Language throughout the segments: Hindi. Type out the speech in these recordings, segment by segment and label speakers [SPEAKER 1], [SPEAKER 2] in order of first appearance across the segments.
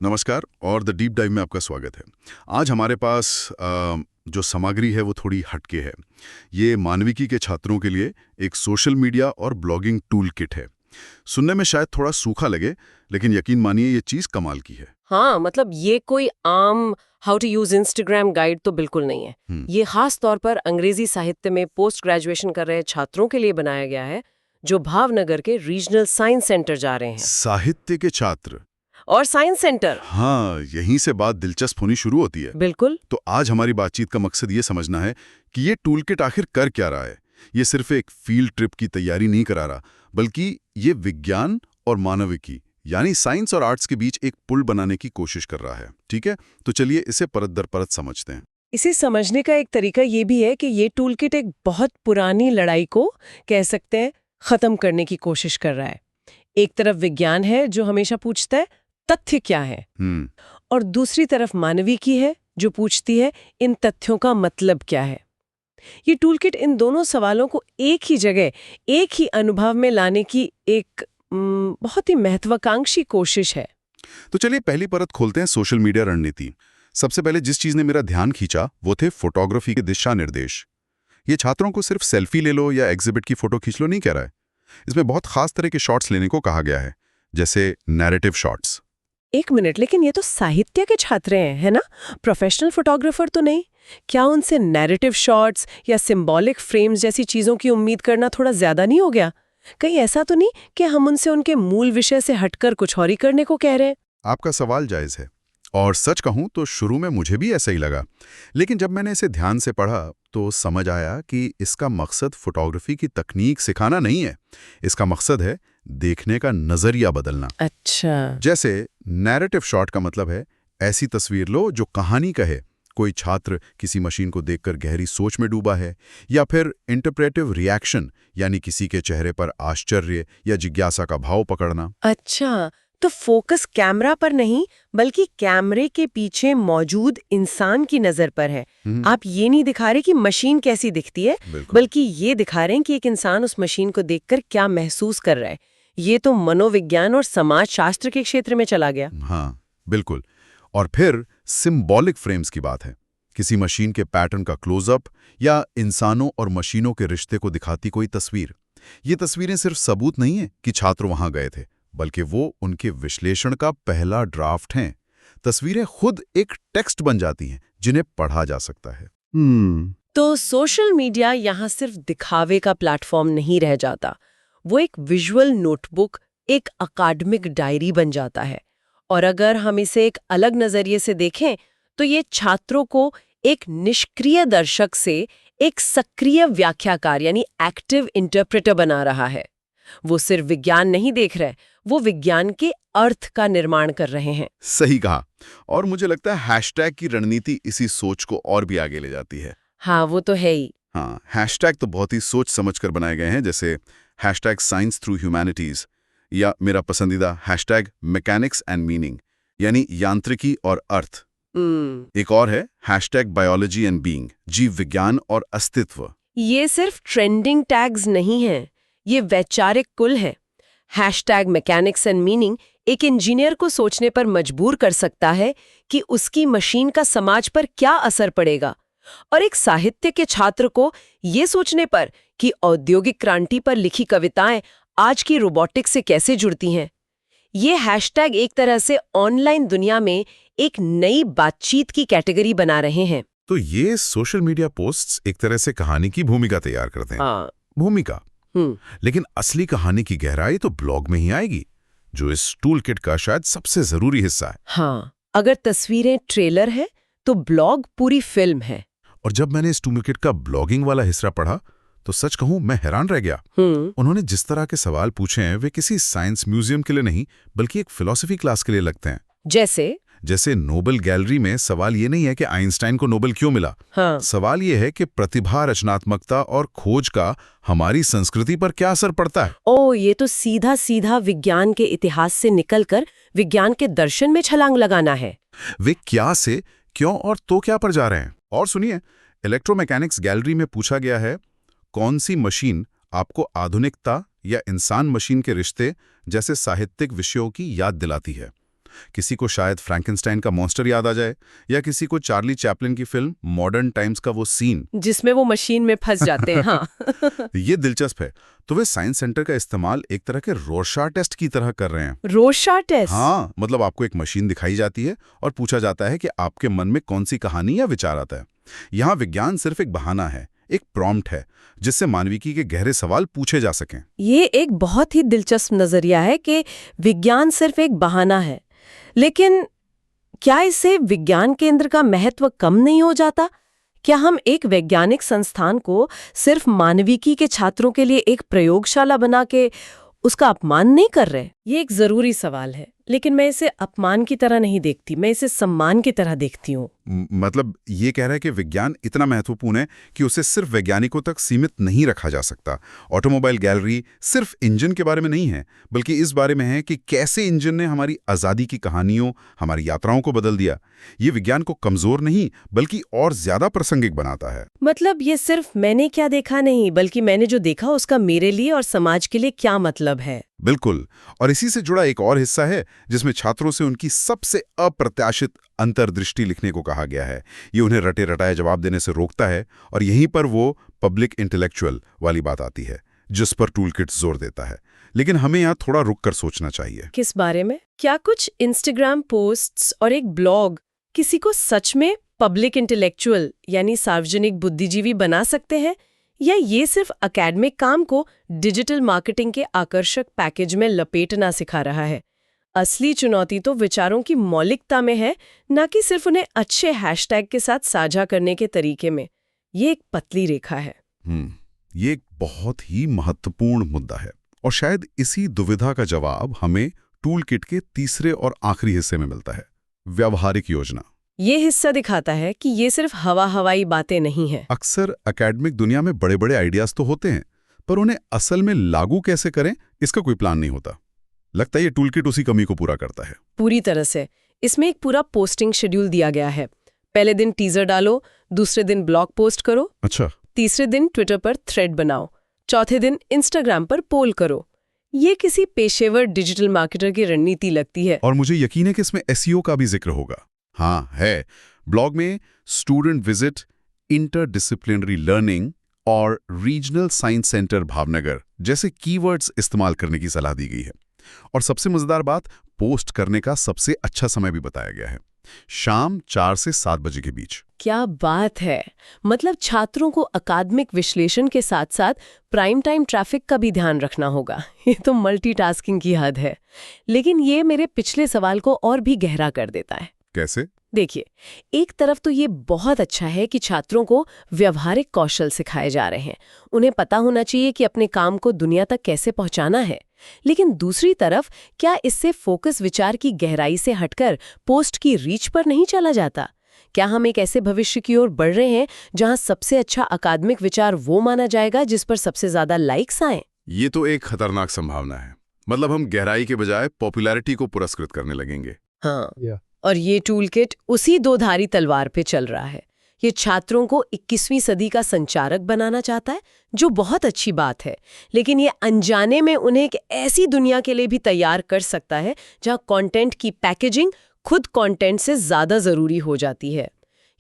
[SPEAKER 1] नमस्कार और द डीप डाइव में आपका स्वागत है। आज हमारे पास जो सामग्री है वो थोड़ी हटके है। ये मानविकी के छात्रों के लिए एक सोशल मीडिया और ब्लॉगिंग टूल किट है। सुनने में शायद थोड़ा सूखा लगे, लेकिन यकीन मानिए ये चीज़ कमाल की है।
[SPEAKER 2] हाँ, मतलब ये कोई आम how to use Instagram guide तो बिल्कुल नहीं है। ये खास तौर पर अंग्रेजी साहित्य में पोस्ट ग्रेजुएशन कर रहे छात्रों के लिए बनाया गया है, जो भावनगर के रीजनल साइंस सेंटर जा रहे हैं।
[SPEAKER 1] साहित्य के छात्र।
[SPEAKER 2] और साइंस सेंटर
[SPEAKER 1] हाँ, यहीं से बात दिलचस्प होनी शुरू होती है।
[SPEAKER 2] बिल्कुल।
[SPEAKER 1] तो आज हमारी बातचीत का मकसद ये समझना है कि ये टूल किट आखिर कर क्या रहा है। ये सिर्फ एक फील्ड ट्रिप की तैयारी नहीं करा रहा, बल्कि ये विज्ञान और मानविकी यानी साइंस और आर्ट्स के बीच एक पुल बनाने की कोशिश कर रहा है। ठीक है, तो चलिए इसे परत दर परत समझते हैं।
[SPEAKER 2] इसे समझने का एक तरीका ये भी है कि ये टूल किट एक बहुत पुरानी लड़ाई को कह सकते हैं खत्म करने की कोशिश कर रहा है। एक तरफ विज्ञान है जो हमेशा पूछता है तथ्य क्या है, और दूसरी तरफ मानविकी है जो पूछती है इन तथ्यों का मतलब क्या है। ये टूलकिट इन दोनों सवालों को एक ही जगह, एक ही अनुभव में लाने की एक बहुत ही महत्वाकांक्षी कोशिश है।
[SPEAKER 1] तो चलिए पहली परत खोलते हैं, सोशल मीडिया रणनीति। सबसे पहले जिस चीज ने मेरा ध्यान खींचा वो थे फोटोग्राफी के दिशा निर्देश। ये छात्रों को सिर्फ सेल्फी ले लो या एग्जिबिट की फोटो खींच लो नहीं कह रहा है। इसमें बहुत खास तरह के शॉट्स लेने को कहा गया है, जैसे नैरेटिव शॉट्स।
[SPEAKER 2] एक मिनट, लेकिन ये तो साहित्य के छात्र हैं, है ना? प्रोफेशनल फोटोग्राफर तो नहीं? क्या उनसे नैरेटिव शॉट्स या सिंबॉलिक फ्रेम्स जैसी चीजों की उम्मीद करना थोड़ा ज्यादा नहीं हो गया? कहीं ऐसा तो नहीं कि हम उनसे उनके मूल विषय से हटकर कुछ और ही करने को कह रहे हैं?
[SPEAKER 1] आपका सवाल जायज है, और सच कहूं तो शुरू में मुझे भी ऐसा ही लगा, लेकिन जब मैंने इसे ध्यान से पढ़ा तो समझ आया कि इसका मकसद फोटोग्राफी की तकनीक सिखाना नहीं है। इसका मकसद है देखने का नजरिया बदलना।
[SPEAKER 2] अच्छा।
[SPEAKER 1] जैसे नैरेटिव शॉट का मतलब है ऐसी तस्वीर लो जो कहानी कहे। कोई छात्र किसी मशीन को देखकर गहरी सोच में डूबा है, या फिर इंटरप्रेटिव रिएक्शन यानी किसी के चेहरे पर आश्चर्य या जिज्ञासा का भाव पकड़ना।
[SPEAKER 2] अच्छा, तो फोकस कैमरा पर नहीं बल्कि कैमरे के पीछे मौजूद इंसान की नजर पर है। आप ये नहीं दिखा रहे कि मशीन कैसी दिखती है, बल्कि ये दिखा रहे हैं कि एक इंसान उस मशीन को देखकर क्या महसूस कर रहा है। ये तो मनोविज्ञान और समाज शास्त्र के क्षेत्र में चला गया।
[SPEAKER 1] हाँ, बिल्कुल। और फिर सिंबॉलिक फ्रेम्स की बात है। किसी मशीन के पैटर्न का क्लोजअप या इंसानों और मशीनों के रिश्ते को दिखाती कोई तस्वीर। ये तस्वीरें सिर्फ सबूत नहीं है कि छात्र वहां गए थे, बल्कि वो उनके विश्लेषण का पहला ड्राफ्ट हैं। तस्वीरें खुद एक टेक्स्ट बन जाती हैं जिन्हें पढ़ा जा सकता है।
[SPEAKER 2] तो सोशल मीडिया यहाँ सिर्फ दिखावे का प्लेटफॉर्म नहीं रह जाता, वो एक विजुअल नोटबुक, एक अकादमिक डायरी बन जाता है। और अगर हम इसे एक अलग नजरिए से देखें तो ये छात्रों को एक निष्क्रिय दर्शक से एक सक्रिय व्याख्याकार यानी एक्टिव इंटरप्रेटर बना रहा है। वो सिर्फ विज्ञान नहीं देख रहे, वो विज्ञान के अर्थ का निर्माण कर रहे हैं।
[SPEAKER 1] सही कहा। और मुझे लगता है हैशटैग की रणनीति इसी सोच को और भी आगे ले जाती है।
[SPEAKER 2] हाँ, वो तो है ही।
[SPEAKER 1] हाँ, हैशटैग तो बहुत ही सोच समझ कर बनाए गए हैं, जैसे हैशटैग साइंस थ्रू ह्यूमैनिटीज, या मेरा पसंदीदा हैशटैग मैकेनिक्स एंड मीनिंग यानी यांत्रिकी और अर्थ। एक और है हैशटैग बायोलॉजी एंड बीइंग, जीव विज्ञान और अस्तित्व।
[SPEAKER 2] ये सिर्फ ट्रेंडिंग टैग्स नहीं हैं, ये वैचारिक कुल है। हैशटैग मैकेनिक्स एंड मीनिंग एक इंजीनियर को सोचने पर मजबूर कर सकता है कि उसकी मशीन का समाज पर क्या असर पड़ेगा, और एक साहित्य के छात्र को ये सोचने पर कि औद्योगिक क्रांति पर लिखी कविताएं आज की रोबोटिक्स से कैसे जुड़ती हैं। ये हैशटैग एक तरह से ऑनलाइन दुनिया में एक नई बातचीत की कैटेगरी बना रहे हैं।
[SPEAKER 1] तो ये सोशल मीडिया पोस्ट्स एक तरह से कहानी की भूमिका तैयार करते हैं।
[SPEAKER 2] हाँ।
[SPEAKER 1] भूमिका। लेकिन असली कहानी की गहराई तो ब्लॉग में ही आएगी, जो इस टूल किट का शायद सबसे जरूरी हिस्सा है।
[SPEAKER 2] हाँ, अगर तस्वीरें ट्रेलर है तो ब्लॉग पूरी फिल्म है।
[SPEAKER 1] और जब मैंने इस टूल किट का ब्लॉगिंग वाला हिस्सा पढ़ा तो सच कहूं मैं हैरान रह गया। उन्होंने जिस तरह के सवाल पूछे हैं वे किसी साइंस म्यूजियम के लिए नहीं बल्कि एक फिलॉसफी क्लास के लिए लगते हैं।
[SPEAKER 2] जैसे
[SPEAKER 1] नोबेल गैलरी में सवाल ये नहीं है कि आइंस्टाइन को नोबेल क्यों मिला।
[SPEAKER 2] हाँ।
[SPEAKER 1] सवाल ये है कि प्रतिभा, रचनात्मकता और खोज का हमारी संस्कृति पर क्या असर पड़ता है।
[SPEAKER 2] ये तो सीधा सीधा विज्ञान के इतिहास से निकलकर विज्ञान के दर्शन में छलांग लगाना है।
[SPEAKER 1] वे क्या से क्यों और तो क्या पर जा रहे हैं। और सुनिए, इलेक्ट्रोमैकेनिक्स गैलरी में पूछा गया है, कौन सी मशीन आपको आधुनिकता या इंसान मशीन के रिश्ते जैसे साहित्यिक विषयों की याद दिलाती है। किसी को शायद फ्रैंकेनस्टाइन का मॉन्स्टर याद आ जाए, या किसी को चार्ली चैपलिन की फिल्म मॉडर्न टाइम्स का वो सीन
[SPEAKER 2] जिसमें वो मशीन में फंस जाते हैं। हाँ।
[SPEAKER 1] ये दिलचस्प है। तो वे साइंस सेंटर का इस्तेमाल एक तरह के रोरशाह टेस्ट की तरह कर रहे हैं।
[SPEAKER 2] रोरशाह टेस्ट?
[SPEAKER 1] हाँ, मतलब आपको एक मशीन दिखाई जाती है और पूछा जाता है कि आपके मन में कौन सी कहानी या विचार आता है। यहाँ विज्ञान सिर्फ एक बहाना है, एक प्रॉम्प्ट है, जिससे मानविकी के गहरे सवाल पूछे जा सकें।
[SPEAKER 2] ये एक बहुत ही दिलचस्प नजरिया है कि विज्ञान सिर्फ एक बहाना है। लेकिन क्या इससे विज्ञान केंद्र का महत्व कम नहीं हो जाता? क्या हम एक वैज्ञानिक संस्थान को सिर्फ मानविकी के छात्रों के लिए एक प्रयोगशाला बना के उसका अपमान नहीं कर रहे? ये एक जरूरी सवाल है, लेकिन मैं इसे अपमान की तरह नहीं देखती, मैं इसे सम्मान की तरह देखती हूँ।
[SPEAKER 1] मतलब ये कह रहा है कि विज्ञान इतना महत्वपूर्ण है कि उसे सिर्फ वैज्ञानिकों तक सीमित नहीं रखा जा सकता। ऑटोमोबाइल गैलरी सिर्फ इंजन के बारे में नहीं है, बल्कि इस बारे में है कि कैसे इंजन ने हमारी आज़ादी की कहानियों, हमारी यात्राओं को बदल दिया। ये विज्ञान को कमजोर नहीं, बल्कि और ज्यादा प्रासंगिक बनाता है।
[SPEAKER 2] मतलब ये सिर्फ मैंने क्या देखा नहीं, बल्कि मैंने जो देखा उसका मेरे लिए और समाज के लिए क्या मतलब है।
[SPEAKER 1] बिल्कुल। और इसी से जुड़ा एक और हिस्सा है जिसमें छात्रों से उनकी सबसे अप्रत्याशित अंतर्दृष्टि लिखने को कहा गया है। ये उन्हें रटे रटाए जवाब देने से रोकता है, और यहीं पर वो पब्लिक इंटेलेक्चुअल वाली बात आती है, जिस पर टूलकिट जोर देता है। लेकिन हमें यहाँ थोड़ा रुक कर सोचना चाहिए।
[SPEAKER 2] किस बारे में? क्या कुछ इंस्टाग्राम पोस्ट्स और एक ब्लॉग किसी को सच में पब्लिक इंटेलेक्चुअल यानी सार्वजनिक बुद्धिजीवी बना सकते हैं, या ये सिर्फ एकेडमिक काम को डिजिटल मार्केटिंग के आकर्षक पैकेज में लपेटना सिखा रहा है? असली चुनौती तो विचारों की मौलिकता में है, न कि सिर्फ उन्हें अच्छे हैशटैग के साथ साझा करने के तरीके में। ये एक पतली रेखा है।
[SPEAKER 1] ये एक बहुत ही महत्वपूर्ण मुद्दा है, और शायद इसी दुविधा का जवाब हमें टूलकिट के तीसरे और आखिरी हिस्से में मिलता है, व्यावहारिक योजना।
[SPEAKER 2] ये हिस्सा दिखाता है कि ये सिर्फ हवाई बातें नहीं हैं।
[SPEAKER 1] अक्सर एकेडमिक दुनिया में बड़े बड़े आइडियाज तो होते हैं, पर उन्हें असल में लागू कैसे करें इसका कोई प्लान नहीं होता। लगता है ये टूलकिट उसी कमी को पूरा करता है।
[SPEAKER 2] पूरी तरह से। इसमें एक पूरा पोस्टिंग शेड्यूल दिया गया है। पहले दिन टीजर डालो, दूसरे दिन ब्लॉग पोस्ट करो,
[SPEAKER 1] अच्छा,
[SPEAKER 2] तीसरे दिन ट्विटर पर थ्रेड बनाओ, चौथे दिन इंस्टाग्राम पर पोल करो। ये किसी पेशेवर डिजिटल मार्केटर की रणनीति लगती है।
[SPEAKER 1] और मुझे यकीन है कि इसमें एसईओ का भी जिक्र होगा। हाँ है। ब्लॉग में स्टूडेंट विजिट, इंटरडिसिप्लिनरी लर्निंग और रीजनल साइंस सेंटर भावनगर जैसे कीवर्ड्स इस्तेमाल करने की सलाह दी गई है। और सबसे मजेदार बात, पोस्ट करने का सबसे अच्छा समय भी बताया गया है, शाम 4 से 7 बजे के बीच।
[SPEAKER 2] क्या बात है! मतलब छात्रों को अकादमिक विश्लेषण के साथ साथ प्राइम टाइम ट्रैफिक का भी ध्यान रखना होगा। ये तो मल्टीटास्किंग की हद है। लेकिन ये मेरे पिछले सवाल को और भी गहरा कर देता है।
[SPEAKER 1] कैसे?
[SPEAKER 2] देखिए, एक तरफ तो ये बहुत अच्छा है कि छात्रों को व्यवहारिक कौशल सिखाए जा रहे हैं। उन्हें पता होना चाहिए कि अपने काम को दुनिया तक कैसे पहुंचाना है। लेकिन दूसरी तरफ, क्या इससे फोकस विचार की गहराई से हटकर पोस्ट की रीच पर नहीं चला जाता? क्या हम एक ऐसे भविष्य की ओर बढ़ रहे हैं जहां सबसे अच्छा अकादमिक विचार वो माना जाएगा जिस पर सबसे ज्यादा लाइक्स आएं?
[SPEAKER 1] ये तो एक खतरनाक संभावना है। मतलब हम गहराई के बजाय पॉपुलैरिटी को पुरस्कृत करने लगेंगे।
[SPEAKER 2] हाँ। और ये टूलकिट उसी दोधारी तलवार पे चल रहा है। ये छात्रों को 21वीं सदी का संचारक बनाना चाहता है, जो बहुत अच्छी बात है। लेकिन ये अनजाने में उन्हें एक ऐसी दुनिया के लिए भी तैयार कर सकता है जहां कंटेंट की पैकेजिंग खुद कंटेंट से ज्यादा जरूरी हो जाती है।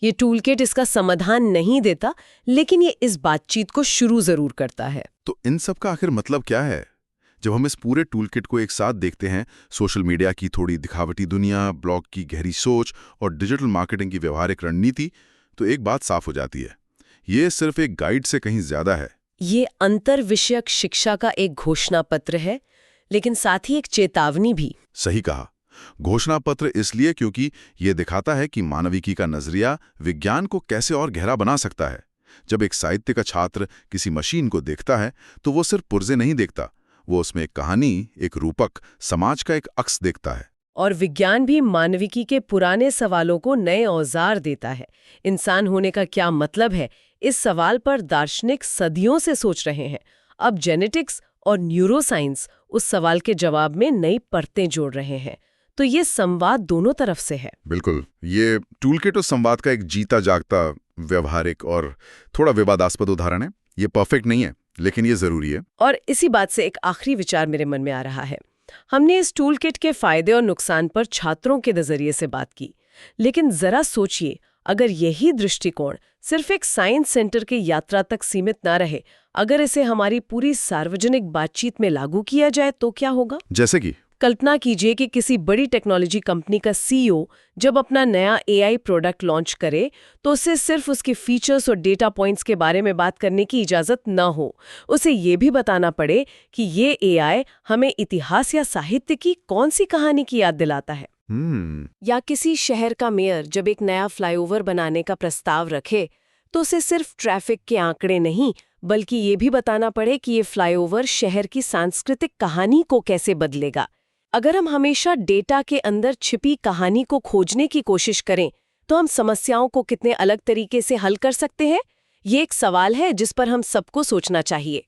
[SPEAKER 2] ये टूलकिट इसका समाधान नहीं देता, लेकिन ये इस बातचीत को शुरू जरूर करता है।
[SPEAKER 1] तो इन सब का आखिर मतलब क्या है? जब हम इस पूरे टूलकिट को एक साथ देखते हैं, सोशल मीडिया की थोड़ी दिखावटी दुनिया, ब्लॉग की गहरी सोच और डिजिटल मार्केटिंग की व्यवहारिक रणनीति, तो एक बात साफ हो जाती है, ये सिर्फ एक गाइड से कहीं ज्यादा है।
[SPEAKER 2] ये अंतर विषयक शिक्षा का एक घोषणा पत्र है, लेकिन साथ ही एक चेतावनी भी।
[SPEAKER 1] सही कहा। घोषणा पत्र इसलिए क्योंकि ये दिखाता है कि मानविकी का नजरिया विज्ञान को कैसे और गहरा बना सकता है। जब एक साहित्य का छात्र किसी मशीन को देखता है, तो वो सिर्फ पुर्जे नहीं देखता, वो उसमें एक कहानी, एक रूपक, समाज का एक अक्स देखता है।
[SPEAKER 2] और विज्ञान भी मानविकी के पुराने सवालों को नए औजार देता है। इंसान होने का क्या मतलब है, इस सवाल पर दार्शनिक सदियों से सोच रहे हैं। अब जेनेटिक्स और न्यूरोसाइंस उस सवाल के जवाब में नई परतें जोड़ रहे हैं। तो ये संवाद दोनों तरफ से है।
[SPEAKER 1] बिल्कुल। ये टूलकिट उस संवाद का एक जीता जागता, व्यवहारिक और थोड़ा विवादास्पद उदाहरण है। ये परफेक्ट नहीं है, लेकिन ये जरूरी है।
[SPEAKER 2] और इसी बात से एक आखिरी विचार मेरे मन में आ रहा है। हमने इस टूल किट के फायदे और नुकसान पर छात्रों के नजरिए से बात की, लेकिन जरा सोचिए, अगर यही दृष्टिकोण सिर्फ एक साइंस सेंटर की यात्रा तक सीमित ना रहे, अगर इसे हमारी पूरी सार्वजनिक बातचीत में लागू किया जाए तो क्या होगा?
[SPEAKER 1] जैसे कि
[SPEAKER 2] कल्पना कीजिए कि किसी बड़ी टेक्नोलॉजी कंपनी का सीईओ जब अपना नया एआई प्रोडक्ट लॉन्च करे तो उसे सिर्फ उसके फीचर्स और डेटा पॉइंट्स के बारे में बात करने की इजाजत न हो। उसे ये भी बताना पड़े कि ये एआई हमें इतिहास या साहित्य की कौन सी कहानी की याद दिलाता है। या किसी शहर का मेयर जब एक नया फ्लाईओवर बनाने का प्रस्ताव रखे तो उसे सिर्फ ट्रैफिक के आंकड़े नहीं, बल्कि ये भी बताना पड़े कि ये फ्लाईओवर शहर की सांस्कृतिक कहानी को कैसे बदलेगा। अगर हम हमेशा डेटा के अंदर छिपी कहानी को खोजने की कोशिश करें तो हम समस्याओं को कितने अलग तरीके से हल कर सकते हैं? ये एक सवाल है जिस पर हम सबको सोचना चाहिए।